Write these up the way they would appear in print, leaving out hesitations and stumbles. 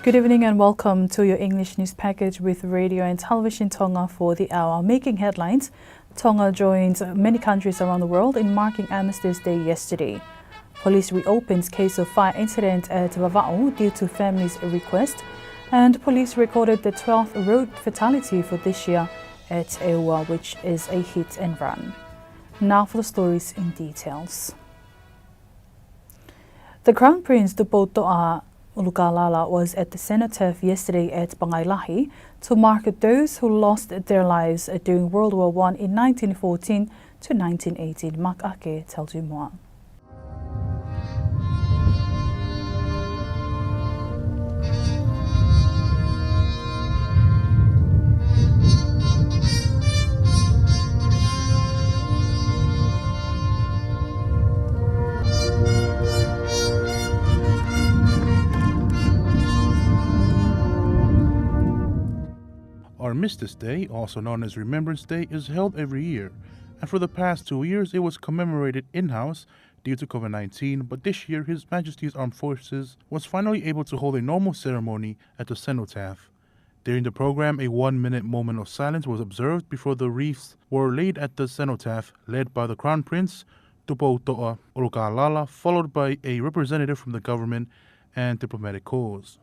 Good evening and welcome to your English news package with Radio and Television Tonga for the hour. Making headlines, Tonga joined many countries around the world in marking Armistice Day yesterday. Police reopens case of fire incident at Vava'o due to family's request, and police recorded the 12th road fatality for this year at Eua, which is a hit and run. Now for the stories in details. The Crown Prince Nuku'alofa was at the cenotaph yesterday at Pangailahi to mark those who lost their lives during World War I in 1914 to 1918. Mark Ake tells you more. Armistice Day, also known as Remembrance Day, is held every year, and for the past 2 years it was commemorated in-house due to COVID-19, but this year His Majesty's Armed Forces was finally able to hold a normal ceremony at the cenotaph. During the program, a 1-minute moment of silence was observed before the wreaths were laid at the cenotaph, led by the Crown Prince, Nuku'alofa, followed by a representative from the government and diplomatic corps.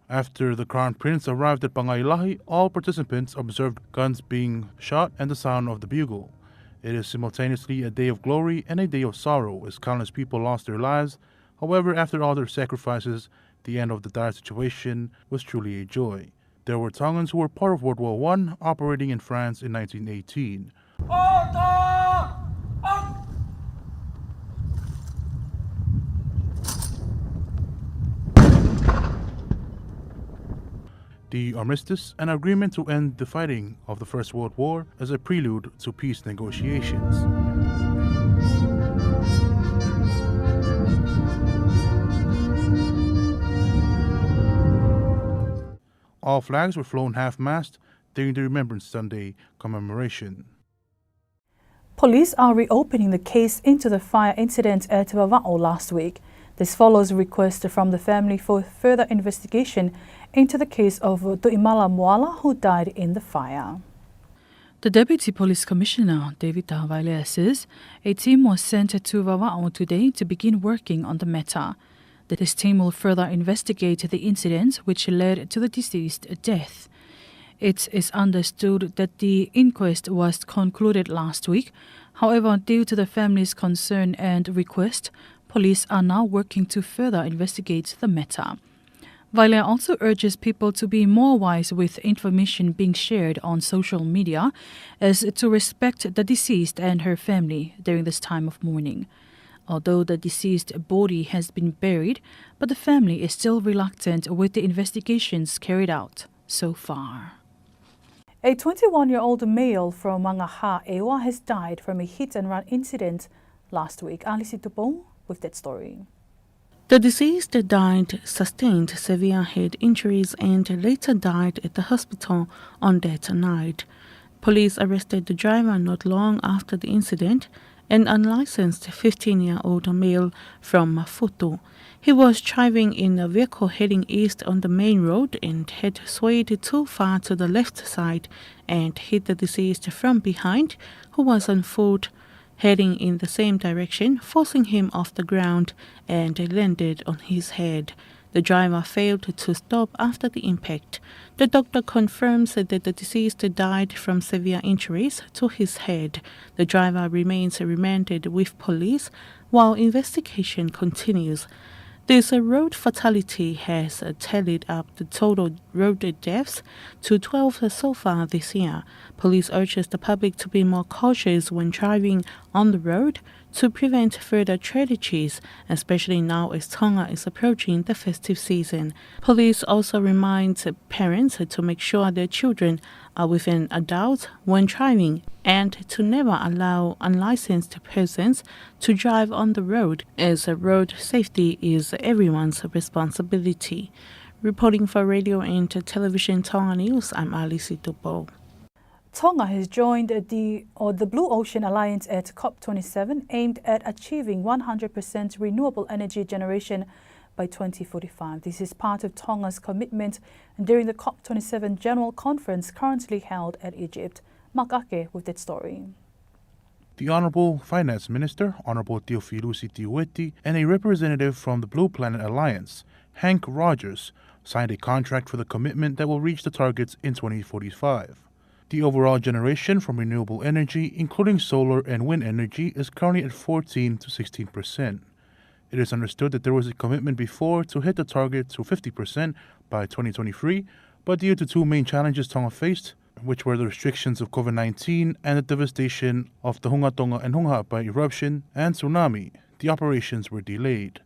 After the Crown Prince arrived at Pangailahi, all participants observed guns being shot and the sound of the bugle. It is simultaneously a day of glory and a day of sorrow as countless people lost their lives. However, after all their sacrifices, the end of the dire situation was truly a joy. There were Tongans who were part of World War I, operating in France in 1918. The armistice, an agreement to end the fighting of the First World War, as a prelude to peace negotiations. All flags were flown half-mast during the Remembrance Sunday commemoration. Police are reopening the case into the fire incident at Vava'o last week. This follows a request from the family for further investigation into the case of Tu'imala Moala, who died in the fire. The Deputy Police Commissioner, David Tahawailea, says a team was sent to Vava'o today to begin working on the matter. This team will further investigate the incident which led to the deceased death. It is understood that the inquest was concluded last week. However, due to the family's concern and request, police are now working to further investigate the matter. Vailea also urges people to be more wise with information being shared on social media, as to respect the deceased and her family during this time of mourning. Although the deceased body has been buried, but the family is still reluctant with the investigations carried out so far. A 21-year-old male from Mangaha, Ewa, has died from a hit-and-run incident last week. Alice Tupong with that story. The deceased sustained severe head injuries and later died at the hospital on that night. Police arrested the driver not long after the incident, an unlicensed 15-year-old male from Mafuto. He was driving in a vehicle heading east on the main road and had swayed too far to the left side and hit the deceased from behind, who was on foot heading in the same direction, forcing him off the ground and landed on his head. The driver failed to stop after the impact. The doctor confirms that the deceased died from severe injuries to his head. The driver remains remanded with police while investigation continues. This road fatality has tallied up the total road deaths to 12 so far this year. Police urges the public to be more cautious when driving on the road to prevent further tragedies, especially now as Tonga is approaching the festive season. Police also reminds parents to make sure their children are with an adult when driving and to never allow unlicensed persons to drive on the road, as road safety is everyone's responsibility. Reporting for Radio and Television Tonga News, I'm Alice Tupo. Tonga has joined the Blue Ocean Alliance at COP27, aimed at achieving 100% renewable energy generation by 2045. This is part of Tonga's commitment during the COP27 General Conference currently held at Egypt. Makake with that story. The Honorable Finance Minister, Honorable Teofilusi Tiweti, and a representative from the Blue Planet Alliance, Hank Rogers, signed a contract for the commitment that will reach the targets in 2045. The overall generation from renewable energy, including solar and wind energy, is currently at 14 to 16%. It is understood that there was a commitment before to hit the target to 50% by 2023, but due to two main challenges Tonga faced, which were the restrictions of COVID-19 and the devastation of the Tonga and Nuku'alofa eruption and tsunami, the operations were delayed.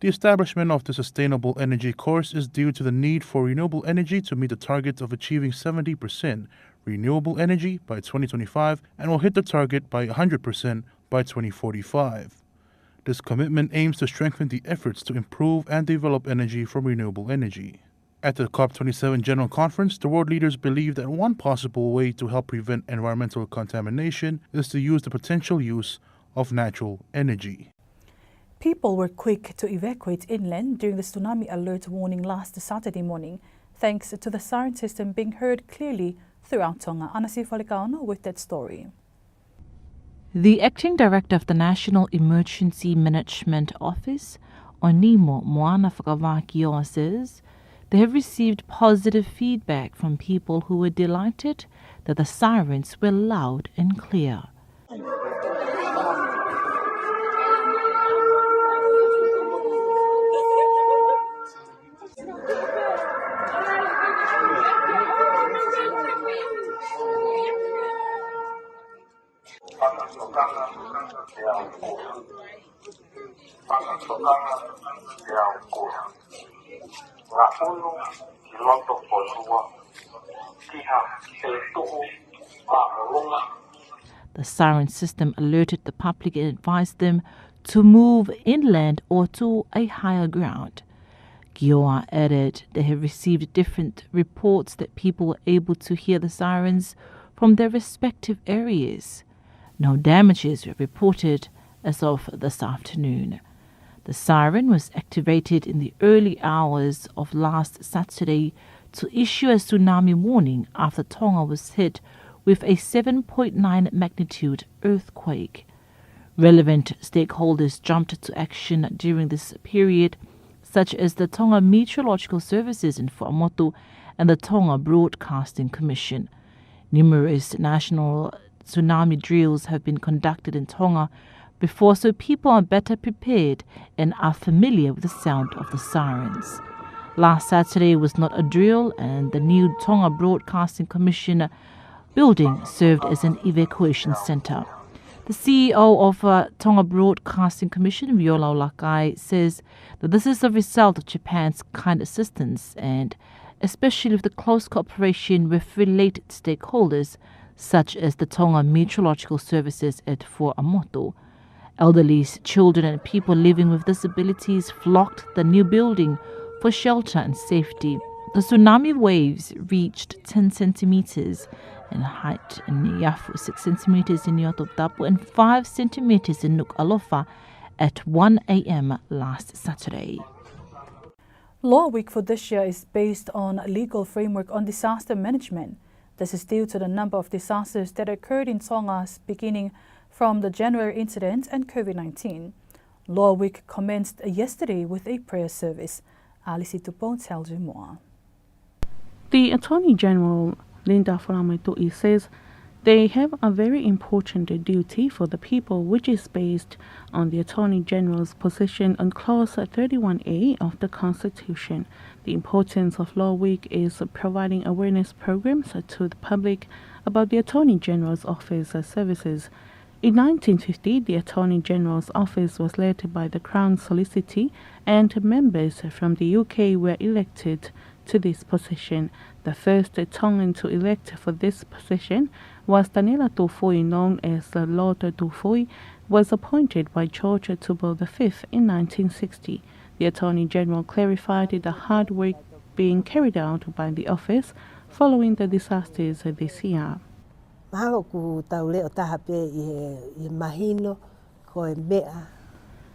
The establishment of the Sustainable Energy Course is due to the need for renewable energy to meet the target of achieving 70% renewable energy by 2025 and will hit the target by 100% by 2045. This commitment aims to strengthen the efforts to improve and develop energy from renewable energy. At the COP27 General Conference, the world leaders believe that one possible way to help prevent environmental contamination is to use the potential use of natural energy. People were quick to evacuate inland during the tsunami alert warning last Saturday morning, thanks to the siren system being heard clearly throughout Tonga. Anasi Falekaono with that story. The acting director of the National Emergency Management Office, Onimo Moana Whakawakioa, says they have received positive feedback from people who were delighted that the sirens were loud and clear. The siren system alerted the public and advised them to move inland or to a higher ground. Gioa added they have received different reports that people were able to hear the sirens from their respective areas. No damages were reported as of this afternoon. The siren was activated in the early hours of last Saturday to issue a tsunami warning after Tonga was hit with a 7.9 magnitude earthquake. Relevant stakeholders jumped to action during this period, such as the Tonga Meteorological Services in Fuamotu and the Tonga Broadcasting Commission. Numerous national tsunami drills have been conducted in Tonga before, so people are better prepared and are familiar with the sound of the sirens. Last Saturday was not a drill, and the new Tonga Broadcasting Commission building served as an evacuation centre. The CEO of Tonga Broadcasting Commission, Viola Olakai, says that this is a result of Japan's kind assistance and especially with the close cooperation with related stakeholders such as the Tonga Meteorological Services at Fuamotu. Elderly, children and people living with disabilities flocked the new building for shelter and safety. The tsunami waves reached 10 centimeters in height in Yafu, 6 centimeters in Tongatapu, and 5 centimeters in Nuku'alofa at 1 a.m. last Saturday. Law Week for this year is based on a legal framework on disaster management. This is due to the number of disasters that occurred in Tonga beginning from the January incident and COVID-19. Law Week commenced yesterday with a prayer service. Alice Tupon tells you more. The Attorney General, Linda Falametui, says they have a very important duty for the people, which is based on the Attorney General's position on Clause 31A of the Constitution. The importance of Law Week is providing awareness programs to the public about the Attorney General's office services. In 1950, the Attorney General's office was led by the Crown Solicitor, and members from the UK were elected to this position. The first Tongan to elect for this position was Daniela Tufoi, known as Lord Tufoi, was appointed by George Tubal V in 1960. The Attorney General clarified the hard work being carried out by the office following the disasters this year.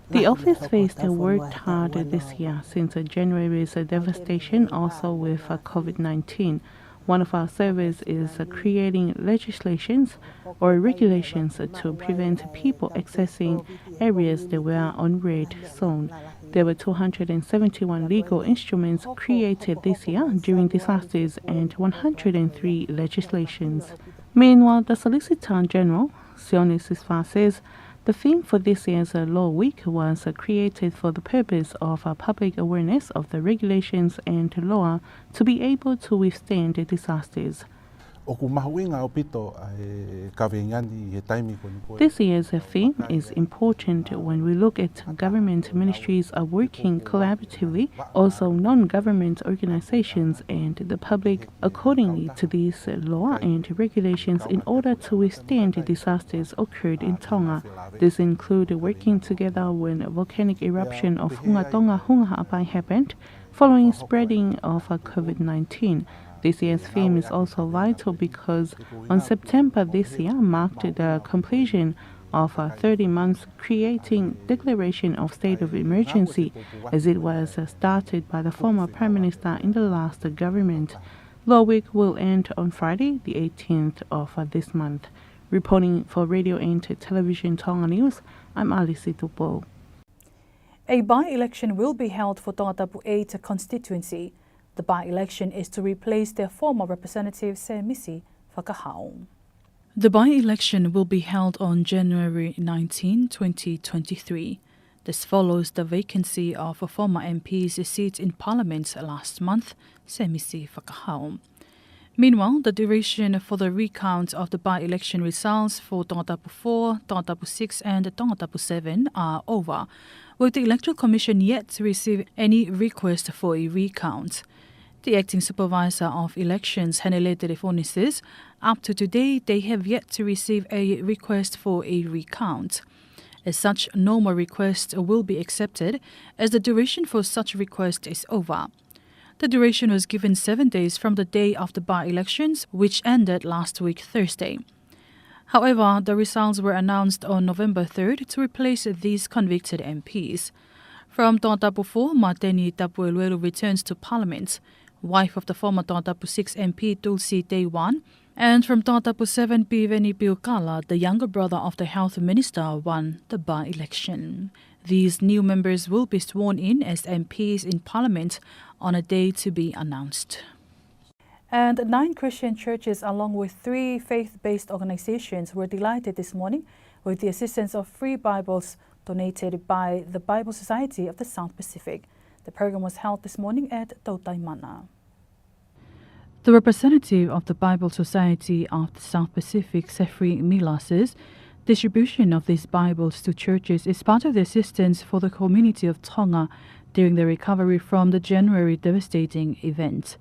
The office faced worked hard this year since January's devastation, also with COVID-19. One of our surveys is creating legislations or regulations to prevent people accessing areas that were on red zone. There were 271 legal instruments created this year during disasters and 103 legislations. Meanwhile, the Solicitor General, Sione Sisfa, says the theme for this year's Law Week was created for the purpose of public awareness of the regulations and law to be able to withstand disasters. This year's theme is important when we look at government ministries are working collaboratively, also non-government organizations and the public accordingly to these law and regulations in order to withstand disasters occurred in Tonga. This includes working together when a volcanic eruption of Tonga Happai happened following spreading of COVID-19. This year's theme is also vital because on September this year marked the completion of 30 months creating declaration of state of emergency as it was started by the former Prime Minister in the last government. Law Week will end on Friday, the 18th of this month. Reporting for Radio and Television Tonga News, I'm Alice Tupo. A by-election will be held for Tongatapu 8 constituency. The by-election is to replace their former representative Semisi Whakahau. The by-election will be held on January 19, 2023. This follows the vacancy of a former MP's seat in Parliament last month, Semisi Whakahau. Meanwhile, the duration for the recount of the by-election results for Tongatapu 4, Tongatapu 6 and Tongatapu 7 are over, with the Electoral Commission yet to receive any request for a recount. The acting supervisor of elections, Hanele Telefoni, says up to today they have yet to receive a request for a recount. As such, no more requests will be accepted as the duration for such request is over. The duration was given 7 days from the day of the by-elections, which ended last week Thursday. However, the results were announced on November 3rd to replace these convicted MPs. From Tongatapu 4, Mateni Tapueluelu returns to Parliament, wife of the former Tongatapu 6 MP Tulsi Teiwan, and from Tongatapu 7, Piveni Piukala, the younger brother of the Health Minister, won the by-election. These new members will be sworn in as MPs in Parliament on a day to be announced. And 9 Christian churches along with 3 faith-based organizations were delighted this morning with the assistance of free Bibles donated by the Bible Society of the South Pacific. The program was held this morning at Tautaimana. The representative of the Bible Society of the South Pacific, Sefri Mila, says distribution of these Bibles to churches is part of the assistance for the community of Tonga during the recovery from the January devastating event.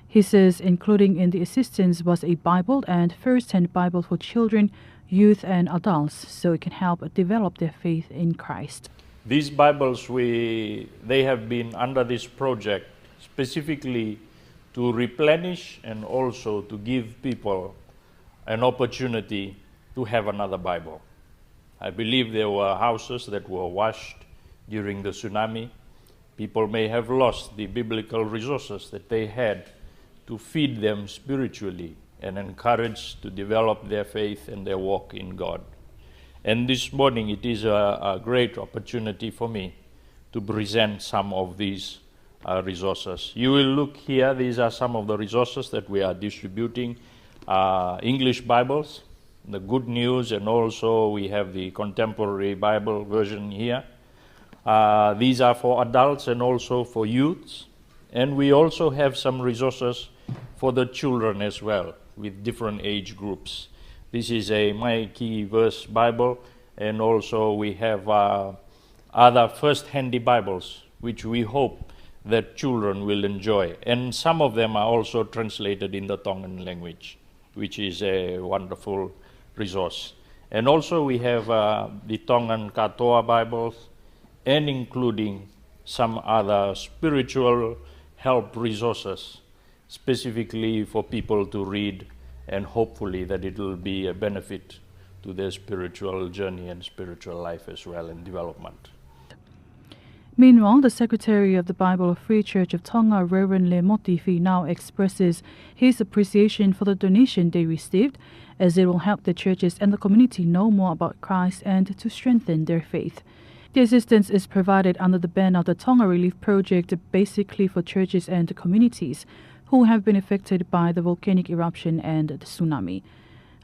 He says including in the assistance was a Bible and first-hand Bible for children, youth and adults so it can help develop their faith in Christ. These Bibles, they have been under this project specifically to replenish and also to give people an opportunity to have another Bible. I believe there were houses that were washed during the tsunami. People may have lost the biblical resources that they had to feed them spiritually and encourage to develop their faith and their walk in God. And this morning it is a great opportunity for me to present some of these resources. You will look here, these are some of the resources that we are distributing. English Bibles, the Good News, and also we have the Contemporary Bible version here. These are for adults and also for youths. And we also have some resources for the children as well, with different age groups. This is a My Key Verse Bible, and also we have other first-handy Bibles, which we hope that children will enjoy. And some of them are also translated in the Tongan language, which is a wonderful resource. And also we have the Tongan Katoa Bibles, and including some other spiritual help resources, specifically for people to read, and hopefully that it will be a benefit to their spiritual journey and spiritual life as well and development. Meanwhile, the Secretary of the Bible Free Church of Tonga, Reverend Le Motifi, now expresses his appreciation for the donation they received, as it will help the churches and the community know more about Christ and to strengthen their faith. The assistance is provided under the banner of the Tonga Relief Project, basically for churches and communities who have been affected by the volcanic eruption and the tsunami.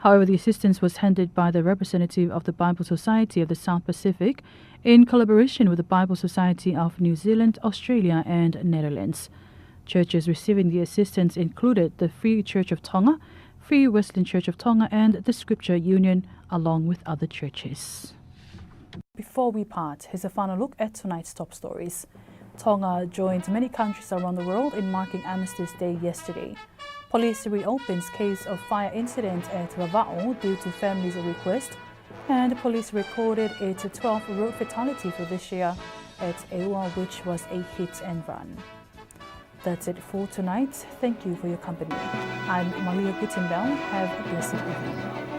However, the assistance was handed by the representative of the Bible Society of the South Pacific in collaboration with the Bible Society of New Zealand, Australia and Netherlands. Churches receiving the assistance included the Free Church of Tonga, Free Wesleyan Church of Tonga and the Scripture Union, along with other churches. Before we part, here's a final look at tonight's top stories. Tonga joined many countries around the world in marking Armistice Day yesterday. Police reopens case of fire incident at Vava'o due to family's request, and police recorded its 12th road fatality for this year at Ewa, which was a hit and run. That's it for tonight. Thank you for your company. I'm Malia Gutenbell. Have a blessed evening.